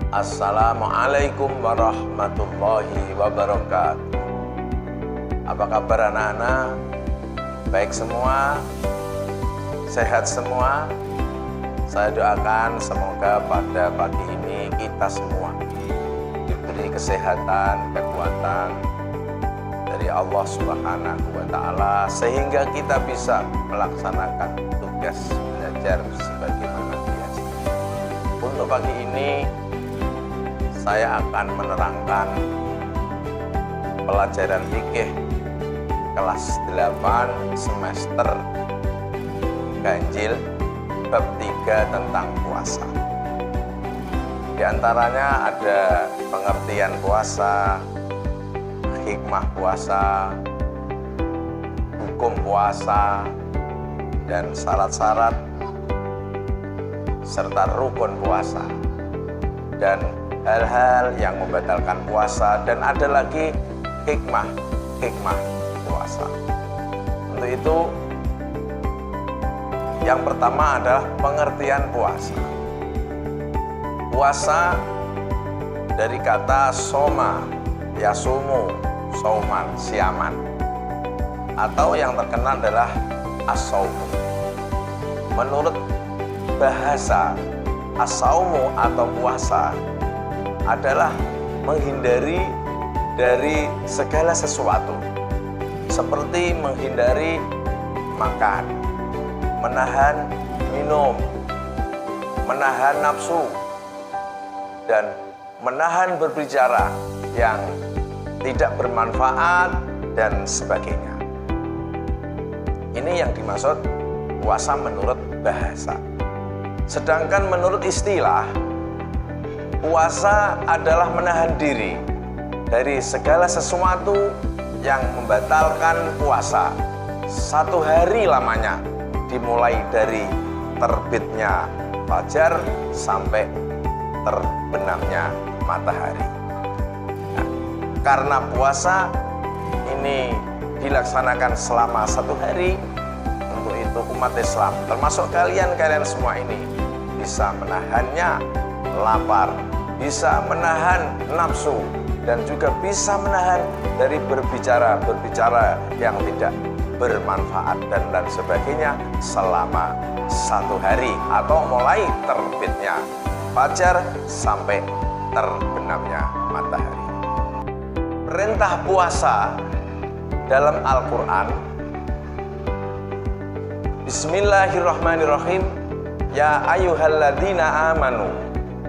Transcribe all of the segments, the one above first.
Assalamualaikum warahmatullahi wabarakatuh. Apa kabar anak-anak? Baik semua? Sehat semua? Saya doakan semoga pada pagi ini kita semua diberi kesehatan, kekuatan dari Allah Subhanahu wa Ta'ala, sehingga kita bisa melaksanakan tugas belajar sebagaimana biasa. Untuk pagi ini saya akan menerangkan pelajaran fikih kelas 8 semester ganjil bab 3 tentang puasa. Di antaranya ada pengertian puasa, hikmah puasa, hukum puasa, dan syarat-syarat serta rukun puasa, dan hal-hal yang membatalkan puasa, dan ada lagi hikmah puasa. Untuk itu, yang pertama adalah pengertian puasa. Puasa dari kata soma, yasumu, sauman, siaman, atau yang terkenal adalah as-saumu. Menurut bahasa, as-saumu atau puasa adalah menghindari dari segala sesuatu, seperti menghindari makan, menahan minum, menahan nafsu, dan menahan berbicara yang tidak bermanfaat dan sebagainya. Ini yang dimaksud puasa menurut bahasa. Sedangkan menurut istilah, puasa adalah menahan diri dari segala sesuatu yang membatalkan puasa 1 hari lamanya, dimulai dari terbitnya fajar sampai terbenamnya matahari. Nah, karena puasa ini dilaksanakan selama 1 hari, untuk itu umat Islam, termasuk kalian semua ini, bisa menahannya lapar, bisa menahan nafsu, dan juga bisa menahan dari berbicara yang tidak bermanfaat dan lain sebagainya selama 1 hari, atau mulai terbitnya fajar sampai terbenamnya matahari. Perintah puasa dalam Al-Quran, Bismillahirrahmanirrahim, ya ayyuhalladzina amanu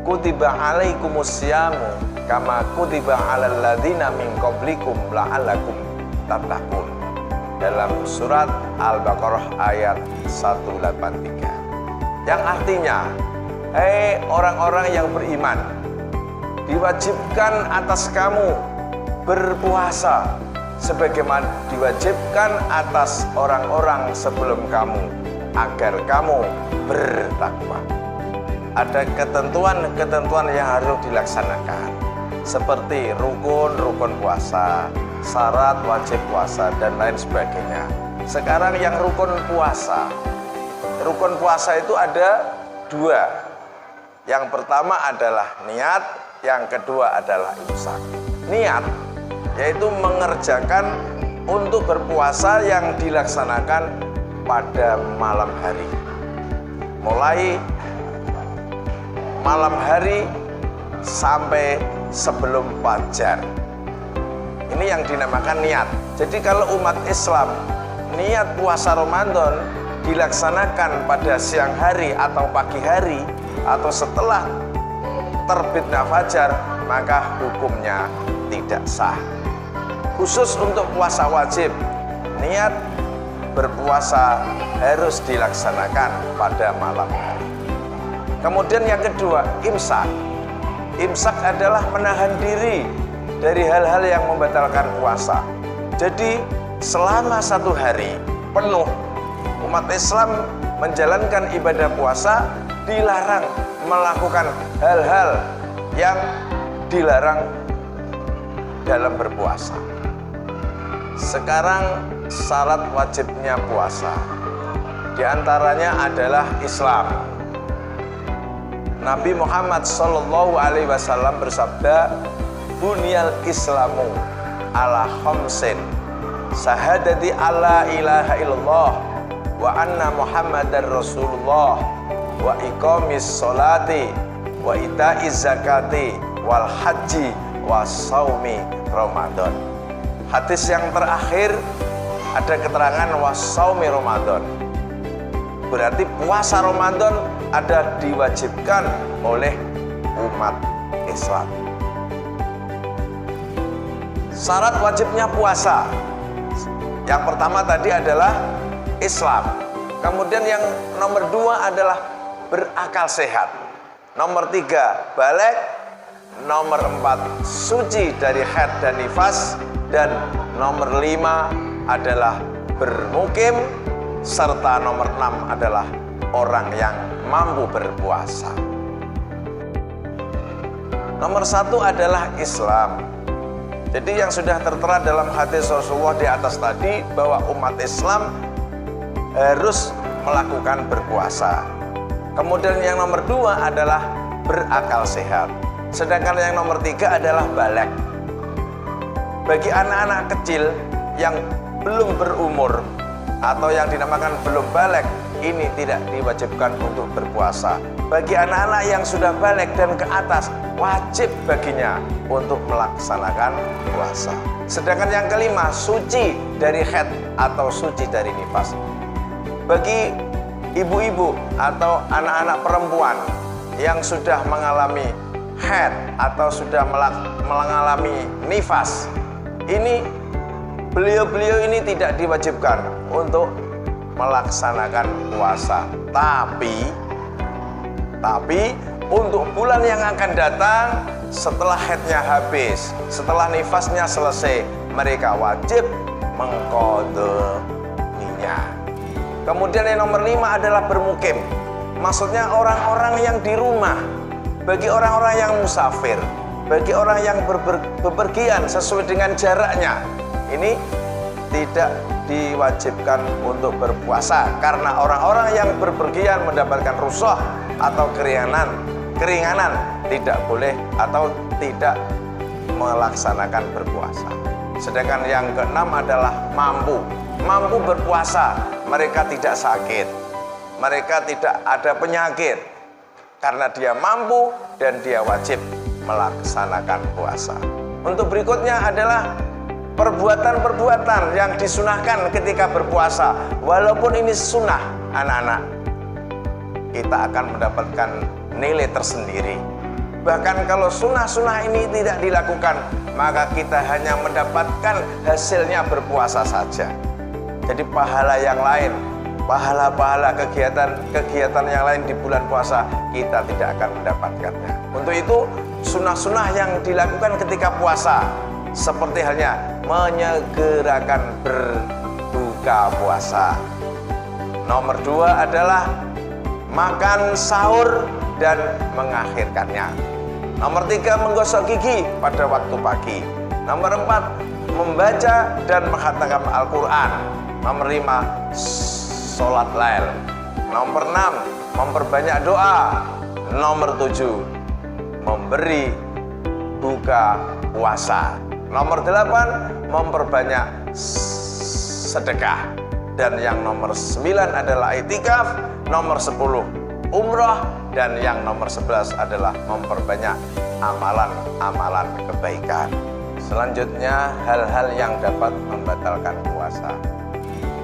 kutiba alaikumusyamu kama kutiba alal ladzina min qablikum la'allakum tattaqun, dalam surat Al-Baqarah ayat 183, yang artinya, hei orang-orang yang beriman, diwajibkan atas kamu berpuasa sebagaimana diwajibkan atas orang-orang sebelum kamu, agar kamu bertakwa. Ada ketentuan-ketentuan yang harus dilaksanakan, seperti rukun puasa, syarat wajib puasa, dan lain sebagainya. Sekarang yang rukun puasa itu ada 2. Yang pertama adalah niat, yang kedua adalah imsak. Niat yaitu mengerjakan untuk berpuasa yang dilaksanakan pada malam hari, mulai malam hari sampai sebelum fajar. Ini yang dinamakan niat. Jadi kalau umat Islam niat puasa Ramadan dilaksanakan pada siang hari atau pagi hari atau setelah terbitnya fajar, maka hukumnya tidak sah. Khusus untuk puasa wajib, niat berpuasa harus dilaksanakan pada malam hari. Kemudian yang kedua, imsak. Imsak adalah menahan diri dari hal-hal yang membatalkan puasa. Jadi selama 1 hari penuh umat Islam menjalankan ibadah puasa, dilarang melakukan hal-hal yang dilarang dalam berpuasa. Sekarang syarat wajibnya puasa, di antaranya adalah Islam. Nabi Muhammad Sallallahu Alaihi Wasallam bersabda, "Bunyal Islamu ala khamsin, syahadati alla ilaha illallah wa anna Muhammadar Rasulullah wa iqamis sholati wa itaiz zakati wal haji wa saumi Ramadan." Hadis yang terakhir ada keterangan wa saumi Ramadan. Berarti puasa Ramadan ada diwajibkan oleh umat Islam. Syarat wajibnya puasa yang pertama tadi adalah Islam. Kemudian yang nomor 2 adalah berakal sehat. Nomor 3 baligh. Nomor 4 suci dari haid dan nifas. Dan nomor 5 adalah bermukim. Serta nomor 6 adalah orang yang mampu berpuasa. Nomor 1 adalah Islam. Jadi yang sudah tertera dalam hadis Rasulullah di atas tadi, bahwa umat Islam harus melakukan berpuasa. Kemudian yang nomor 2 adalah berakal sehat. Sedangkan yang nomor 3 adalah baligh. Bagi anak-anak kecil yang belum berumur atau yang dinamakan belum baligh, ini tidak diwajibkan untuk berpuasa. Bagi anak-anak yang sudah baligh dan ke atas, wajib baginya untuk melaksanakan puasa. Sedangkan yang kelima, suci dari haid atau suci dari nifas. Bagi ibu-ibu atau anak-anak perempuan yang sudah mengalami haid atau sudah mengalami nifas, ini beliau-beliau ini tidak diwajibkan untuk melaksanakan puasa. Tapi untuk bulan yang akan datang, setelah haidnya habis, setelah nifasnya selesai, mereka wajib mengqadhinya. Kemudian yang nomor 5 adalah bermukim. Maksudnya orang-orang yang di rumah. Bagi orang-orang yang musafir, bagi orang yang bepergian sesuai dengan jaraknya, ini tidak diwajibkan untuk berpuasa. Karena orang-orang yang berpergian mendapatkan rukhsah atau keringanan tidak boleh atau tidak melaksanakan berpuasa. Sedangkan yang keenam adalah mampu berpuasa. Mereka tidak sakit, mereka tidak ada penyakit, karena dia mampu dan dia wajib melaksanakan puasa. Untuk berikutnya adalah perbuatan-perbuatan yang disunahkan ketika berpuasa. Walaupun ini sunnah, anak-anak, kita akan mendapatkan nilai tersendiri. Bahkan kalau sunnah-sunnah ini tidak dilakukan, maka kita hanya mendapatkan hasilnya berpuasa saja. Jadi pahala yang lain, pahala-pahala kegiatan yang lain di bulan puasa, kita tidak akan mendapatkannya. Untuk itu, sunnah-sunnah yang dilakukan ketika puasa, seperti halnya menyegerakan berbuka puasa. Nomor 2 adalah makan sahur dan mengakhirkannya. Nomor 3, menggosok gigi pada waktu pagi. Nomor 4, membaca dan menghatamkan Al-Quran. Nomor 5, sholat lail. Nomor 6, memperbanyak doa. Nomor 7, memberi buka puasa. Nomor 8, memperbanyak sedekah. Dan yang nomor 9 adalah itikaf. Nomor 10, umroh. Dan yang nomor 11 adalah memperbanyak amalan-amalan kebaikan. Selanjutnya, hal-hal yang dapat membatalkan puasa.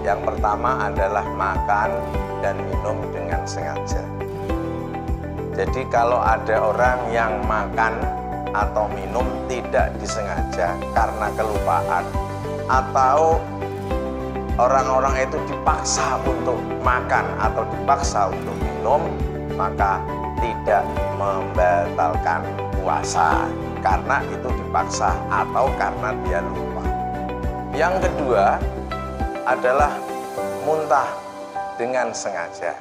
Yang pertama adalah makan dan minum dengan sengaja. Jadi kalau ada orang yang makan atau minum tidak disengaja karena kelupaan, atau orang-orang itu dipaksa untuk makan atau dipaksa untuk minum, maka tidak membatalkan puasa karena itu dipaksa atau karena dia lupa. Yang kedua adalah muntah dengan sengaja.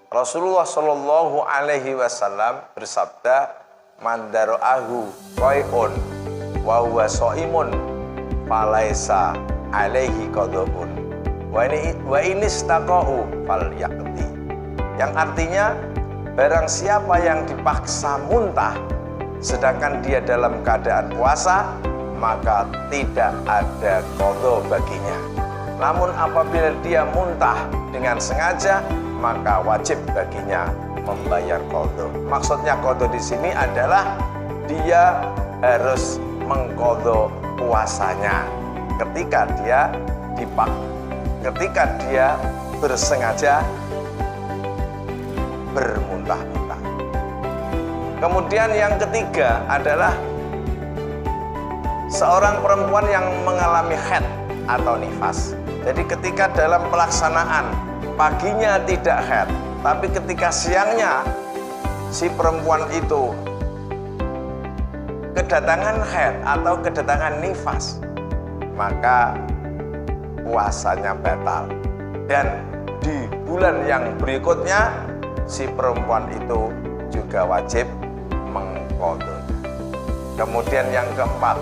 Rasulullah Shallallahu Alaihi Wasallam bersabda, "Man dara'ahu qai'un wa huwa shaimun falaisa alaihi qada'un wa in istaqa'u falyaqdi." Yang artinya, barang siapa yang dipaksa muntah sedangkan dia dalam keadaan puasa, maka tidak ada qadha baginya. Namun apabila dia muntah dengan sengaja, maka wajib baginya membayar qadha. Maksudnya qadha di sini adalah dia harus mengqadha puasanya ketika dia ketika dia bersengaja bermuntah-muntah. Kemudian yang ketiga adalah seorang perempuan yang mengalami haid atau nifas. Jadi ketika dalam pelaksanaan paginya tidak haid, tapi ketika siangnya si perempuan itu kedatangan haid atau kedatangan nifas, maka puasanya batal. Dan di bulan yang berikutnya si perempuan itu juga wajib mengqadha. Kemudian yang keempat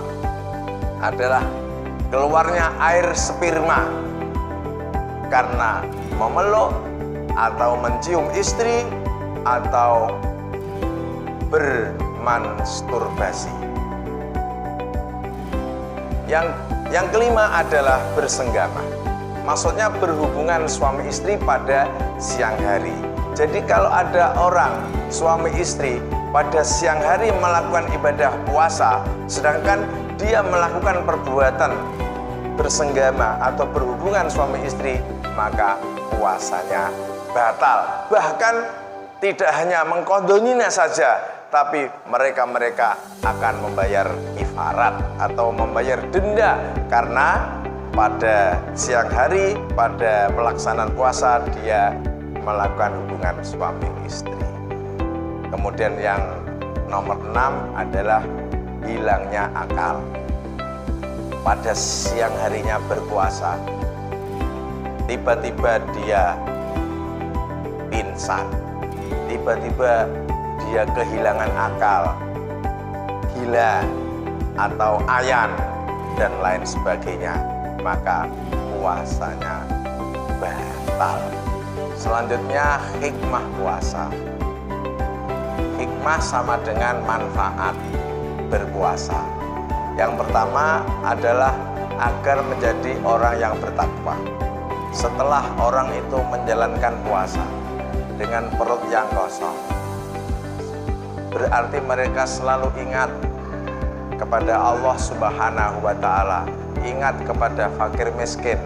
adalah keluarnya air sperma karena memeluk atau mencium istri atau bermasturbasi. Yang kelima adalah bersenggama. Maksudnya berhubungan suami istri pada siang hari. Jadi kalau ada orang suami istri pada siang hari melakukan ibadah puasa, sedangkan dia melakukan perbuatan bersenggama atau berhubungan suami istri, maka puasanya batal. Bahkan tidak hanya mengqadhoninya saja, tapi mereka akan membayar kifarat atau membayar denda karena pada siang hari pada pelaksanaan puasa dia melakukan hubungan suami istri. Kemudian yang nomor 6 adalah hilangnya akal. Pada siang harinya berpuasa, tiba-tiba dia pingsan, tiba-tiba dia kehilangan akal, gila atau ayan dan lain sebagainya, maka puasanya batal. Selanjutnya hikmah puasa. Hikmah sama dengan manfaat berpuasa. Yang pertama adalah agar menjadi orang yang bertakwa. Setelah orang itu menjalankan puasa dengan perut yang kosong, berarti mereka selalu ingat kepada Allah Subhanahu wa Ta'ala, ingat kepada fakir miskin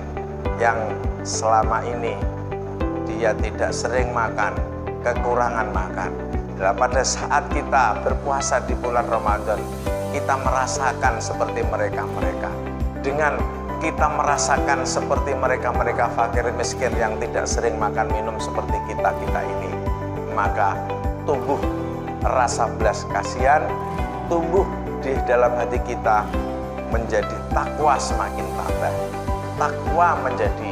yang selama ini dia tidak sering makan, kekurangan makan. Dan pada saat kita berpuasa di bulan Ramadan, kita merasakan seperti mereka-mereka. Dengan kita merasakan seperti mereka-mereka fakir miskin yang tidak sering makan minum seperti kita-kita ini, maka tumbuh rasa belas kasihan, tumbuh di dalam hati kita menjadi takwa semakin tambah. Takwa menjadi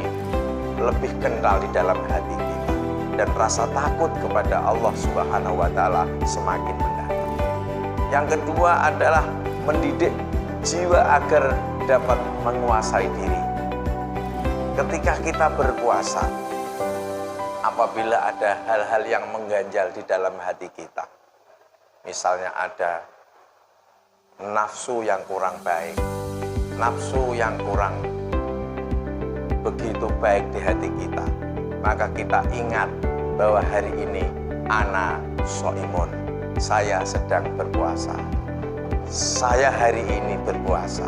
lebih kental di dalam hati kita, dan rasa takut kepada Allah Subhanahu wa Ta'ala semakin mendalam. Yang kedua adalah mendidik jiwa agar dapat menguasai diri. Ketika kita berpuasa, apabila ada hal-hal yang mengganjal di dalam hati kita, misalnya ada nafsu yang kurang baik, nafsu yang kurang begitu baik di hati kita, maka kita ingat bahwa hari ini ana shaimun, saya sedang berpuasa, saya hari ini berpuasa.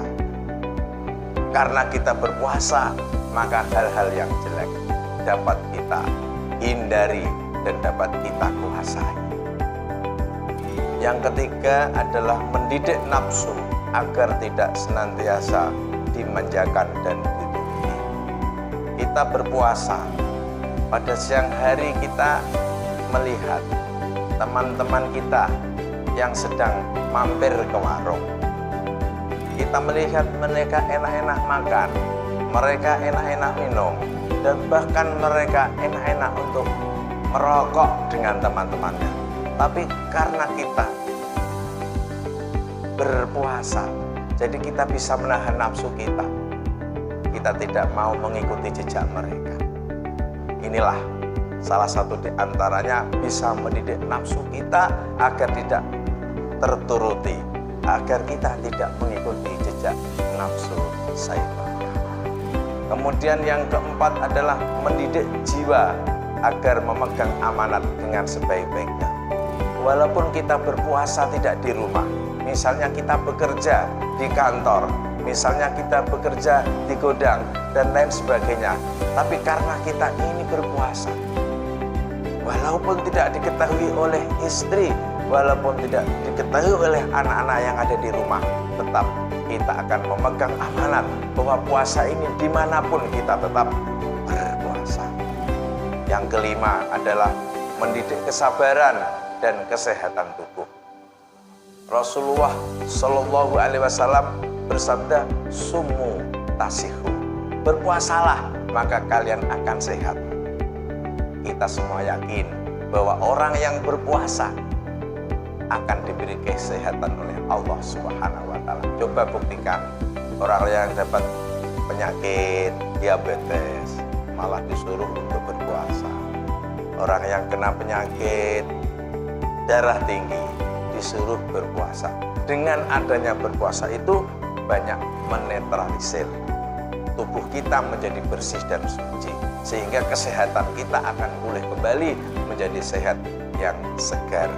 Karena kita berpuasa, maka hal-hal yang jelek dapat kita hindari dan dapat kita kuasai. Yang ketiga adalah mendidik nafsu agar tidak senantiasa dimanjakan dan dituruti. Kita berpuasa, pada siang hari kita melihat teman-teman kita yang sedang mampir ke warung. Kita melihat mereka enak-enak makan, mereka enak-enak minum, dan bahkan mereka enak-enak untuk merokok dengan teman-temannya. Tapi karena kita berpuasa, jadi kita bisa menahan nafsu kita. Kita tidak mau mengikuti jejak mereka. Inilah Salah satu di antaranya bisa mendidik nafsu kita agar tidak terturuti, agar kita tidak mengikuti jejak nafsu syaitan. Kemudian yang keempat adalah mendidik jiwa agar memegang amanat dengan sebaik-baiknya. Walaupun kita berpuasa tidak di rumah, misalnya kita bekerja di kantor, misalnya kita bekerja di gudang dan lain sebagainya, tapi karena kita ini berpuasa, walaupun tidak diketahui oleh istri, walaupun tidak diketahui oleh anak-anak yang ada di rumah, tetap kita akan memegang amanat bahwa puasa ini dimanapun kita tetap berpuasa. Yang kelima adalah mendidik kesabaran dan kesehatan tubuh. Rasulullah Shallallahu Alaihi Wasallam bersabda, "Sumu tasihu." Berpuasalah maka kalian akan sehat. Kita semua yakin bahwa orang yang berpuasa akan diberi kesehatan oleh Allah Subhanahu wa Ta'ala. Coba buktikan, orang yang dapat penyakit diabetes malah disuruh untuk berpuasa. Orang yang kena penyakit darah tinggi disuruh berpuasa. Dengan adanya berpuasa itu banyak menetralisir tubuh kita menjadi bersih dan suci, sehingga kesehatan kita akan pulih kembali menjadi sehat yang segar.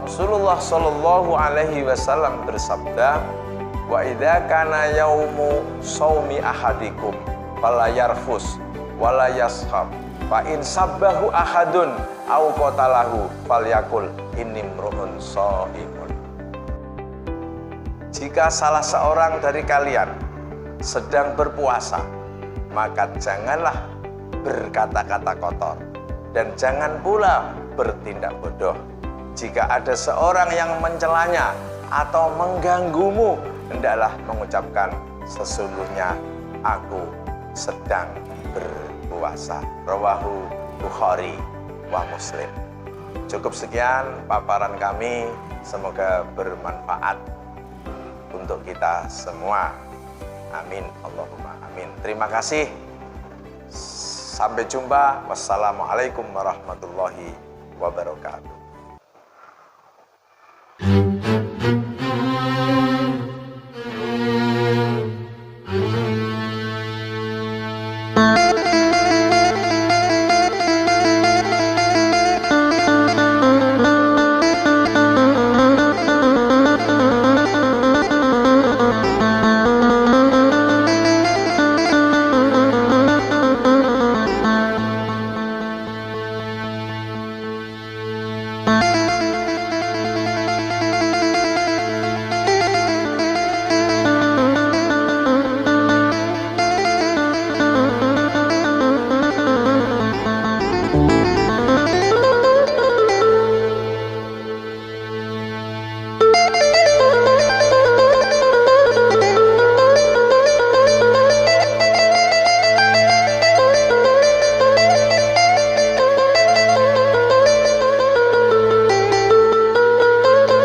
Rasulullah Shallallahu Alaihi Wasallam bersabda, wa idza kana yaumu shaumi ahadikum fala yarfus wala yashab fa in sabbahu ahadun au qatalahu falyakul inni mru'un shaimun. Jika salah seorang dari kalian sedang berpuasa, maka janganlah berkata-kata kotor dan jangan pula bertindak bodoh. Jika ada seorang yang mencelanya atau mengganggumu, hendaklah mengucapkan, sesungguhnya aku sedang berpuasa. Rawahu Bukhari wa Muslim. Cukup sekian paparan kami, semoga bermanfaat untuk kita semua. Amin, Allahumma amin. Terima kasih. Sampai jumpa. Wassalamualaikum warahmatullahi wabarakatuh.